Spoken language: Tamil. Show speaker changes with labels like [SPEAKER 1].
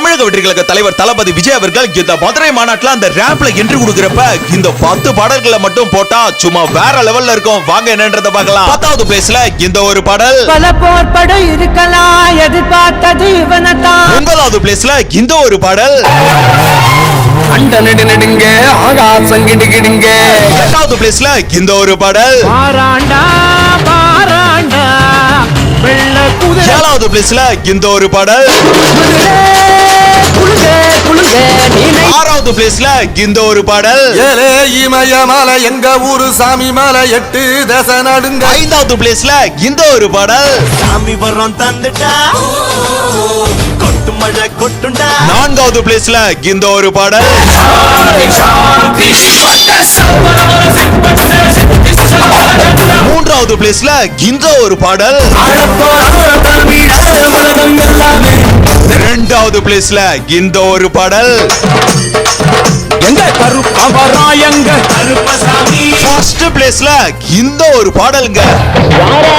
[SPEAKER 1] தமிழக வெற்றிகளுக்கு தலைவர் தளபதி விஜய் அவர்கள் இந்த மதுரை மாநாட்டுல அந்த ரேம்ப்ல என்ட்ரி கொடுக்கறப்ப இந்த 10 பாடல்களை மட்டும் போட்டா சும்மா வேற லெவல்ல இருக்கும். வாங்க என்னன்றத பார்க்கலாம். 10வது பிளேஸ்ல இந்த ஒரு பாடல்.
[SPEAKER 2] பல போர் படை இருக்கலாம், எதிர்பார்த்தது இவனதான்.
[SPEAKER 1] 9வது பிளேஸ்ல இந்த ஒரு பாடல்.
[SPEAKER 3] அண்ட நெடு நெடுங்க ஆகாசம் கிடுகிடுங்க.
[SPEAKER 1] 8வது பிளேஸ்ல இந்த ஒரு பாடல்.
[SPEAKER 2] பாராண்டா பாராண்டா வெள்ள குதிரை.
[SPEAKER 1] 7வது பிளேஸ்ல இந்த ஒரு பாடல்.
[SPEAKER 2] குளுகே குளுகே நீனை.
[SPEAKER 1] 6வது பிளேஸ்ல இந்த ஒரு பாடல்.
[SPEAKER 3] ஏலே இமயமலை எங்க ஊரு சாமி மலை 8 தசை நடுங்க.
[SPEAKER 1] 5வது பிளேஸ்ல இந்த ஒரு பாடல்.
[SPEAKER 4] சாமி வரம் தந்துட்டா கொட்டு மழை கொட்டுண்டா.
[SPEAKER 1] 4வது பிளேஸ்ல இந்த ஒரு பாடல். 3வது பிளேஸ்ல இந்த ஒரு பாடல். 2வது பிளேஸ்ல இந்த ஒரு பாடல்.
[SPEAKER 3] எங்க கருப்பவராயங்க
[SPEAKER 4] கருப்பசாமி.
[SPEAKER 1] 1st பிளேஸ்ல இந்த ஒரு பாடலுங்க.
[SPEAKER 2] யாரே